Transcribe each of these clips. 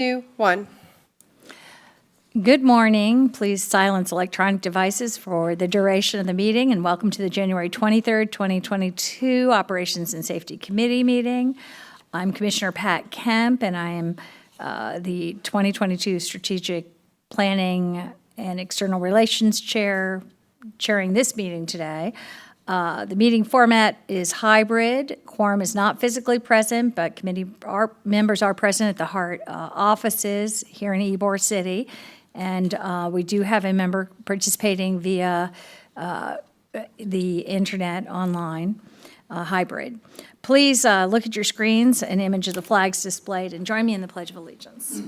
2, 1. Good morning. Please silence electronic devices for the duration of the meeting, and welcome to the January 23rd, 2022 Operations and Safety Committee meeting. I'm Commissioner Pat Kemp, and I am the 2022 Strategic Planning and External Relations Chair, chairing this meeting today. The meeting format is hybrid. Quorum is not physically present, but members are present at the HART offices here in Ybor City. And we do have a member participating via the internet online, hybrid. Please look at your screens, an image of the flags displayed, and join me in the Pledge of Allegiance.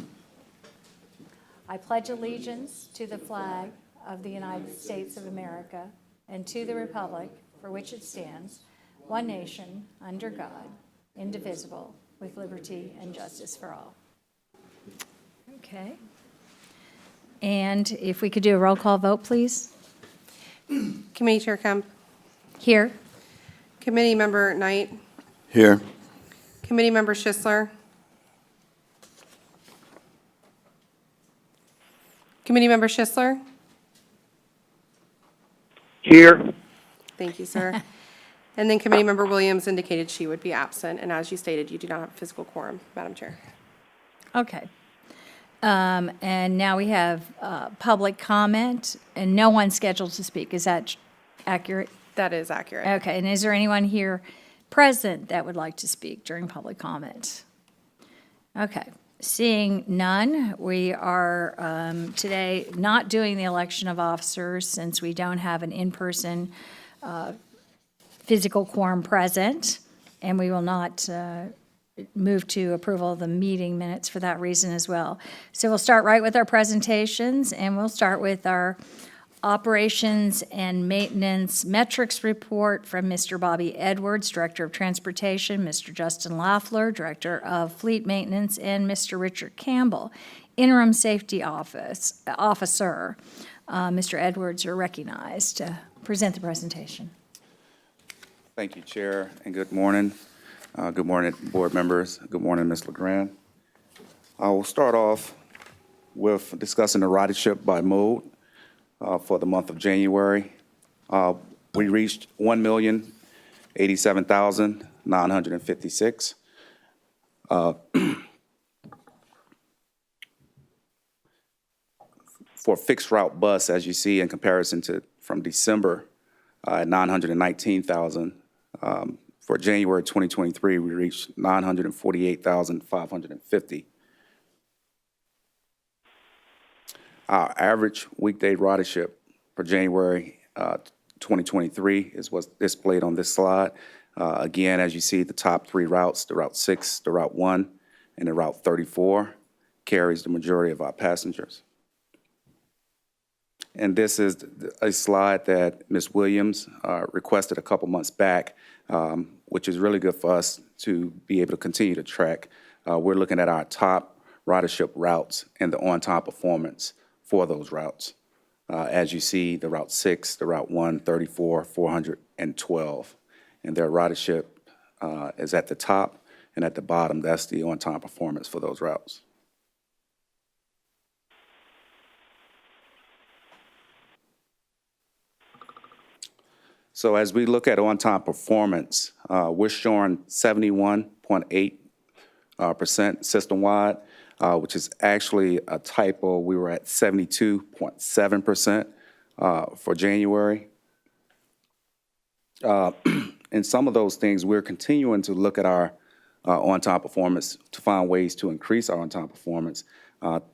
I pledge allegiance to the flag of the United States of America and to the republic for which it stands, one nation, under God, indivisible, with liberty and justice for all. Okay. And if we could do a roll call vote, please. Committee Chair Kemp. Here. Committee Member Knight. Here. Committee Member Schisler. Committee Member Schisler. Here. Thank you, sir. And then Committee Member Williams indicated she would be absent, and as you stated, you do not have a physical quorum, Madam Chair. Okay. And now we have public comment, and no one scheduled to speak. Is that accurate? That is accurate. Okay, and is there anyone here present that would like to speak during public comment? Okay, seeing none, we are today not doing the election of officers since we don't have an in-person physical quorum present, and we will not move to approval of the meeting minutes for that reason as well. So we'll start right with our presentations, and we'll start with our Operations and Maintenance Metrics Report from Mr. Bobby Edwards, Director of Transportation, Mr. Justin Lafler, Director of Fleet Maintenance, and Mr. Richard Campbell, Interim Safety Officer. Mr. Edwards, you're recognized to present the presentation. Thank you, Chair, and good morning. Good morning, board members. Good morning, Ms. LeGrand. I will start off with discussing the ridership by mode for the month of January. We reached 1,087,956. For fixed route bus, as you see in comparison to from December at 919,000. For January 2023, we reached 948,550. Our average weekday ridership for January 2023 is what's displayed on this slide. Again, as you see, the top three routes, the Route 6, the Route 1, and the Route 34, carries the majority of our passengers. And this is a slide that Ms. Williams requested a couple months back, which is really good for us to be able to continue to track. We're looking at our top ridership routes and the on-time performance for those routes. As you see, the Route 6, the Route 1, 34, 412. And their ridership is at the top, and at the bottom, that's the on-time performance for those routes. So as we look at on-time performance, we're showing 71.8% system-wide, which is actually a typo. We were at 72.7% for January. And some of those things, we're continuing to look at our on-time performance to find ways to increase our on-time performance.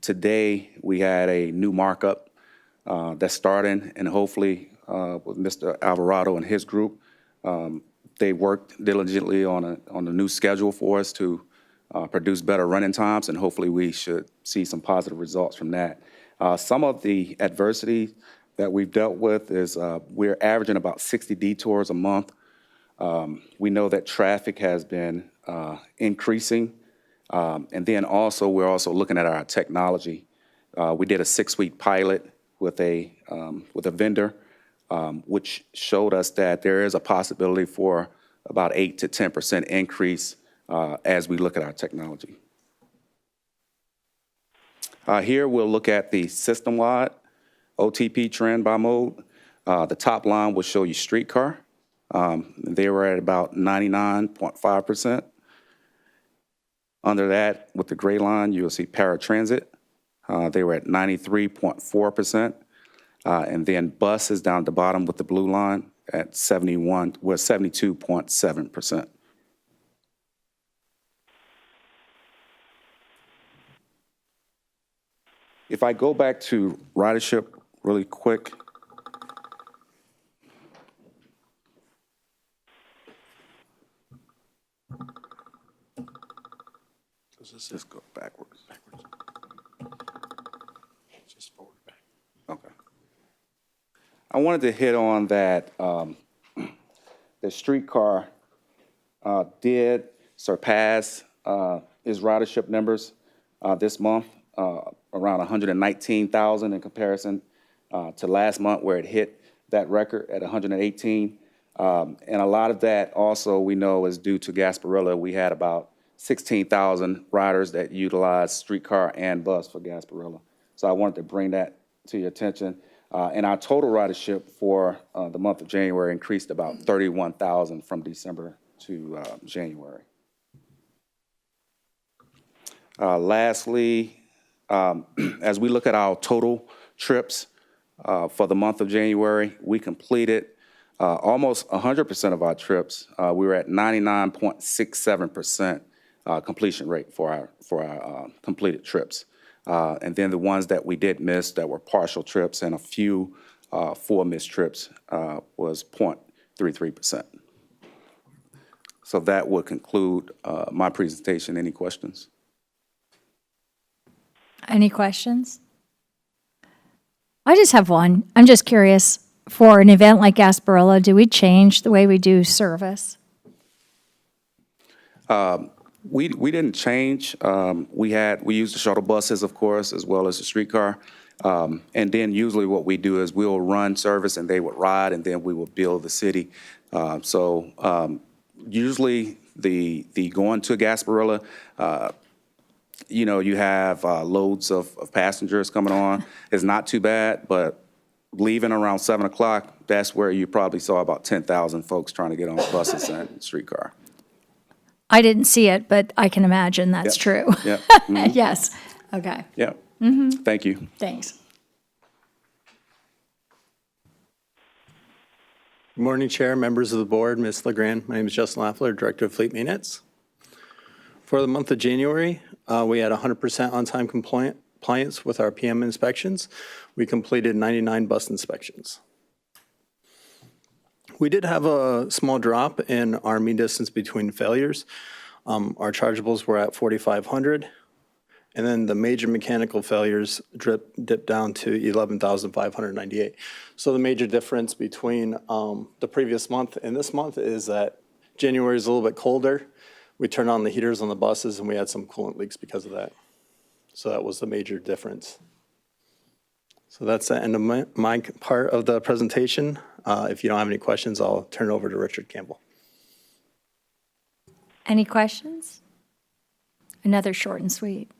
Today, we had a new markup that's starting, and hopefully, with Mr. Alvarado and his group. They worked diligently on a new schedule for us to produce better running times, and hopefully we should see some positive results from that. Some of the adversity that we've dealt with is we're averaging about 60 detours a month. We know that traffic has been increasing, and then also we're also looking at our technology. We did a 6-week pilot with a vendor, which showed us that there is a possibility for about 8 to 10% increase as we look at our technology. Here, we'll look at the system-wide OTP trend by mode. The top line will show you streetcar. They were at about 99.5%. Under that, with the gray line, you'll see paratransit. They were at 93.4%. And then bus is down at the bottom with the blue line at 72.7%. If I go back to ridership really quick. Let's just go backwards. Just forward back. Okay. I wanted to hit on that the streetcar did surpass its ridership numbers this month, around 119,000 in comparison to last month where it hit that record at 118. And a lot of that also we know is due to Gasparilla. We had about 16,000 riders that utilized streetcar and bus for Gasparilla. So I wanted to bring that to your attention. And our total ridership for the month of January increased about 31,000 from December to January. Lastly, as we look at our total trips for the month of January, we completed almost 100% of our trips. We were at 99.67% completion rate for our completed trips. And then the ones that we did miss that were partial trips and a few full missed trips was 0.33%. So that would conclude my presentation. Any questions? Any questions? I just have one. I'm just curious, for an event like Gasparilla, do we change the way we do service? We didn't change. We used the shuttle buses, of course, as well as the streetcar. And then usually what we do is we'll run service and they would ride and then we will bill the city. Usually the going to Gasparilla, you have loads of passengers coming on. It's not too bad, but leaving around 7 o'clock, that's where you probably saw about 10,000 folks trying to get on buses and streetcar. I didn't see it, but I can imagine that's Yep. true. Yep. Mhm. Yes. Okay. Yep. Thank you. Thanks. Good morning, Chair, members of the board, Ms. LeGrand. My name is Justin Laffler, Director of Fleet Maintenance. For the month of January, we had 100% on-time compliance with our PM inspections. We completed 99 bus inspections. We did have a small drop in our mean distance between failures. Our chargeables were at 4,500, and then the major mechanical failures dipped down to 11,598. So the major difference between the previous month and this month is that January is a little bit colder. We turned on the heaters on the buses, and we had some coolant leaks because of that. So that was the major difference. So that's the end of my part of the presentation. If you don't have any questions, I'll turn it over to Richard Campbell. Any questions? Another short and sweet.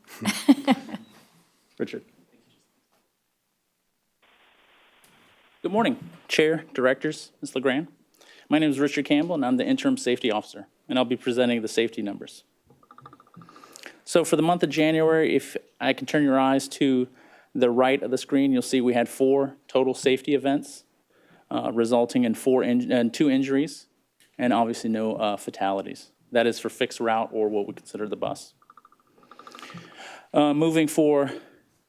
Richard. Good morning, Chair, Directors, Ms. LeGrand. My name is Richard Campbell, and I'm the Interim Safety Officer, and I'll be presenting the safety numbers. So for the month of January, if I can turn your eyes to the right of the screen, you'll see we had 4 total safety events, resulting in 2 injuries, and obviously no fatalities. That is for fixed route or what we consider the bus. Moving for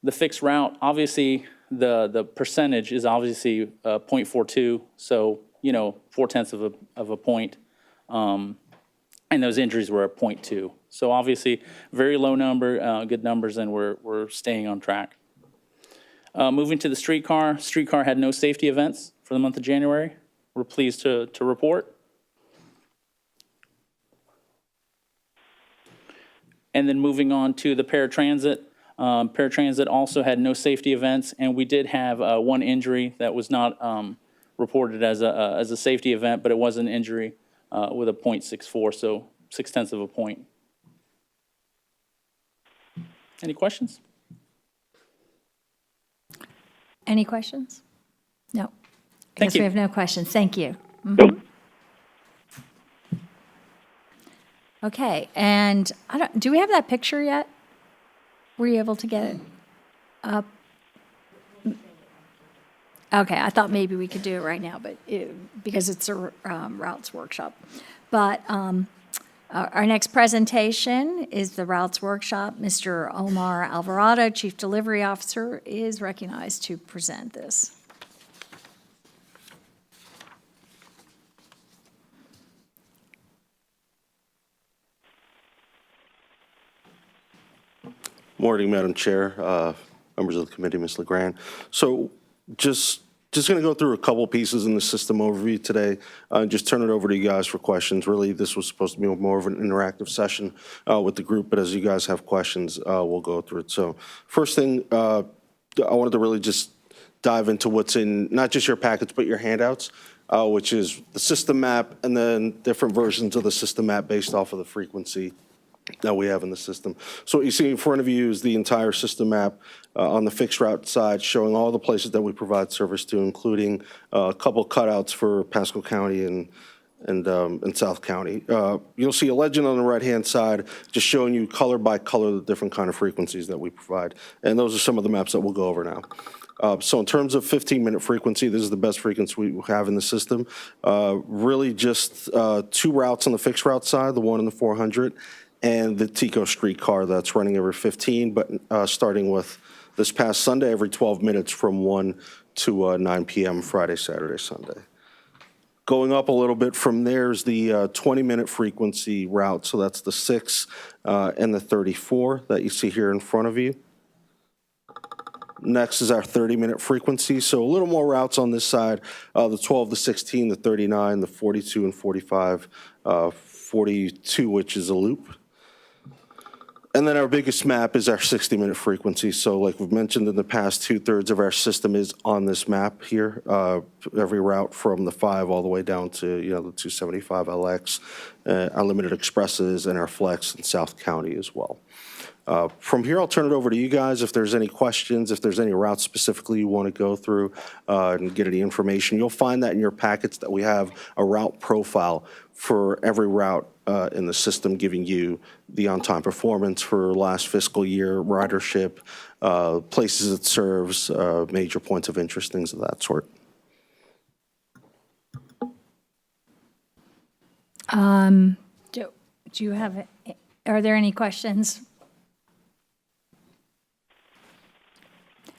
the fixed route, obviously the percentage is obviously 0.42, so 0.4 of a point, and those injuries were at 0.2. So obviously very low number, good numbers, and we're staying on track. Moving to the streetcar had no safety events for the month of January. We're pleased to report. And then moving on to the paratransit. Paratransit also had no safety events, and we did have 1 injury that was not reported as a safety event, but it was an injury with a 0.64, so 0.6 of a point. Any questions? Any questions? No. I Thank guess we you. have no questions. Thank you. Mhm. Okay, and do we have that picture yet? Were you able to get it up? Okay, I thought maybe we could do it right now, but because it's a routes workshop. But our next presentation is the routes workshop. Mr. Omar Alvarado, Chief Delivery Officer, is recognized to present this. Morning, Madam Chair, members of the committee, Ms. LeGrand. So just going to go through a couple pieces in the system overview today, and just turn it over to you guys for questions. Really, this was supposed to be more of an interactive session with the group, but as you guys have questions, we'll go through it. So first thing, I wanted to really just dive into what's in not just your packets, but your handouts, which is the system map and then different versions of the system map based off of the frequency that we have in the system. So what you see in front of you is the entire system map on the fixed route side, showing all the places that we provide service to, including a couple cutouts for Pasco County and South County. You'll see a legend on the right-hand side just showing you color by color the different kind of frequencies that we provide. And those are some of the maps that we'll go over now. So in terms of 15-minute frequency, this is the best frequency we have in the system. Really just 2 routes on the fixed route side, the one in the 400, and the Tico streetcar that's running every 15, but starting with this past Sunday, every 12 minutes from 1 to 9 p.m. Friday, Saturday, Sunday. Going up a little bit from there is the 20-minute frequency route, so that's the 6 and the 34 that you see here in front of you. Next is our 30-minute frequency, so a little more routes on this side, the 12, the 16, the 39, the 42 and 45, 42, which is a loop. And then our biggest map is our 60-minute frequency. So like we've mentioned in the past, 2/3 of our system is on this map here. Every route from the 5 all the way down to, the 275 LX, our limited expresses and our flex in South County as well. From here, I'll turn it over to you guys. If there's any questions, if there's any routes specifically you want to go through and get any information, you'll find that in your packets that we have a route profile for every route in the system, giving you the on-time performance for last fiscal year, ridership, places it serves, major points of interest, things of that sort. Do you have, are there any questions?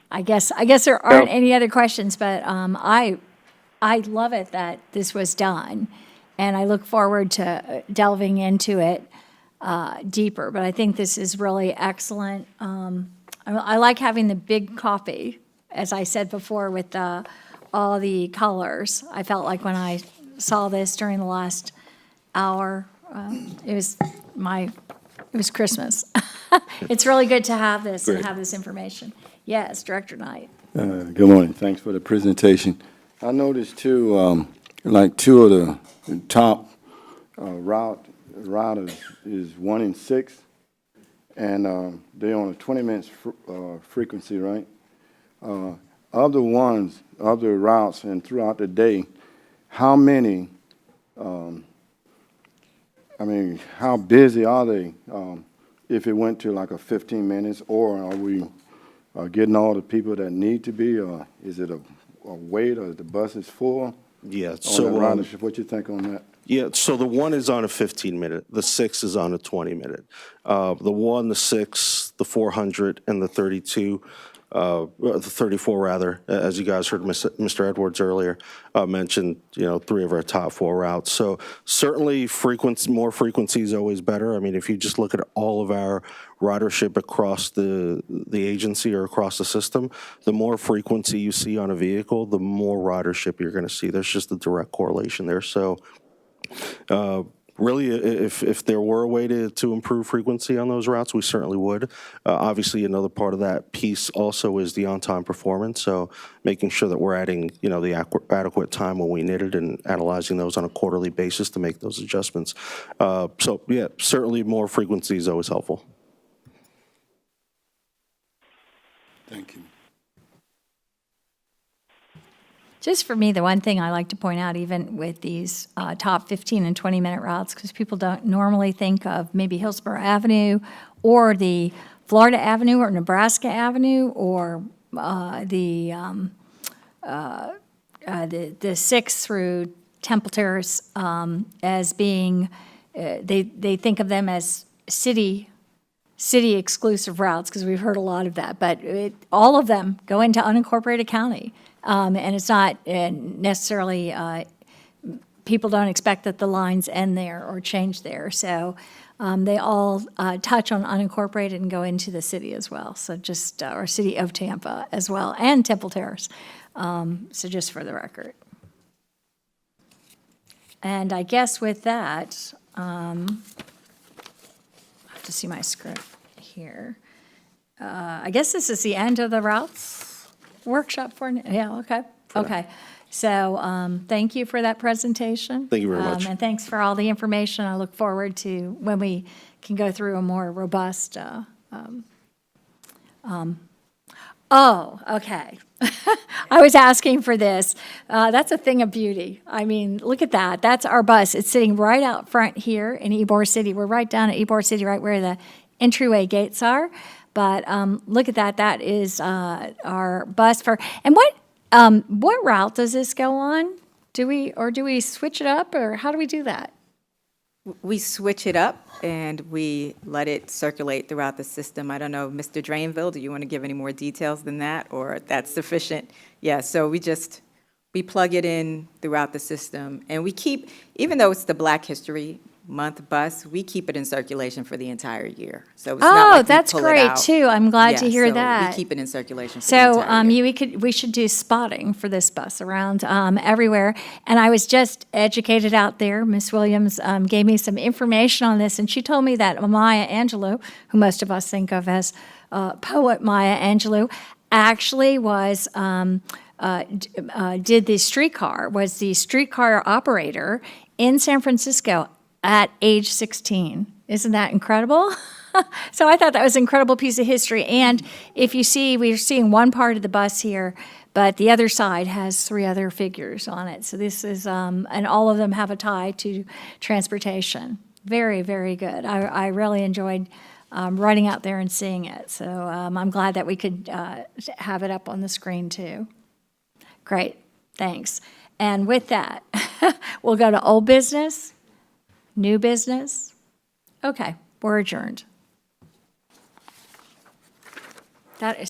I guess there aren't any other questions, but I love it that this was done, and I look forward to delving into it deeper. But I think this is really excellent. I like having the big copy, as I said before, with all the colors. I felt like when I saw this during the last hour, it was Christmas. It's really good to have this and have this information. Yes, Director Knight. Good morning. Thanks for the presentation. I noticed too, like 2 of the top routers is 1 and 6, and they're on a 20 minutes frequency, right? Of the routes and throughout the day, how many? How busy are they? If it went to like a 15 minutes, or are we getting all the people that need to be, or is it a wait, or is the buses full? Yeah, So what you think on that? Yeah, so the 1 is on a 15-minute, the 6 is on a 20-minute. The 1, the 6, the 400, and the 32, the 34 rather, as you guys heard Mr. Edwards earlier mention, 3 of our top 4 routes. So certainly more frequency is always better. I mean, if you just look at all of our ridership across the agency or across the system, the more frequency you see on a vehicle, the more ridership you're going to see. There's just a direct correlation there. So really, if there were a way to improve frequency on those routes, we certainly would. Obviously, another part of that piece also is the on-time performance, so making sure that we're adding, the adequate time when we need it and analyzing those on a quarterly basis to make those adjustments. So, yeah, certainly more frequency is always helpful. Thank you. Just for me, the one thing I like to point out, even with these top 15 and 20-minute routes, because people don't normally think of maybe Hillsborough Avenue or the Florida Avenue or Nebraska Avenue or the 6th through Temple Terrace as being, they think of them as city exclusive routes, because we've heard a lot of that, but all of them go into unincorporated county. And it's not necessarily, people don't expect that the lines end there or change there. So they all touch on unincorporated and go into the city as well. So just, or city of Tampa as well, and Temple Terrace. So just for the record. And I guess with that, I have to see my script here. I guess this is the end of the routes workshop for, yeah, okay, okay. So thank you for that presentation. Thank you very much. And thanks for all the information. I look forward to when we can go through a more robust, oh, okay. I was asking for this. That's a thing of beauty. I mean, look at that. That's our bus. It's sitting right out front here in Ybor City. We're right down at Ybor City, right where the entryway gates are. But look at that. That is our bus for. And what route does this go on? Do we switch it up, or how do we do that? We switch it up and we let it circulate throughout the system. I don't know, Mr. Drainville, do you want to give any more details than that, or that's sufficient? Yeah, so we plug it in throughout the system, and we keep, even though it's the Black History Month bus, we keep it in circulation for the entire year. So it's not like we that's pull it great out. too. I'm glad to Yeah, hear so that. we keep it in circulation for the So entire year. we should do spotting for this bus around everywhere. And I was just educated out there. Miss Williams gave me some information on this, and she told me that Maya Angelou, who most of us think of as poet Maya Angelou, actually was did the streetcar, was the streetcar operator in San Francisco at age 16. Isn't that incredible? So I thought that was an incredible piece of history. And if you see, we're seeing one part of the bus here, but the other side has 3 other figures on it. So this is, and all of them have a tie to transportation. Very, very good. I really enjoyed running out there and seeing it. So I'm glad that we could have it up on the screen too. Great, thanks. And with that, we'll go to old business. New business? Okay, we're adjourned. That is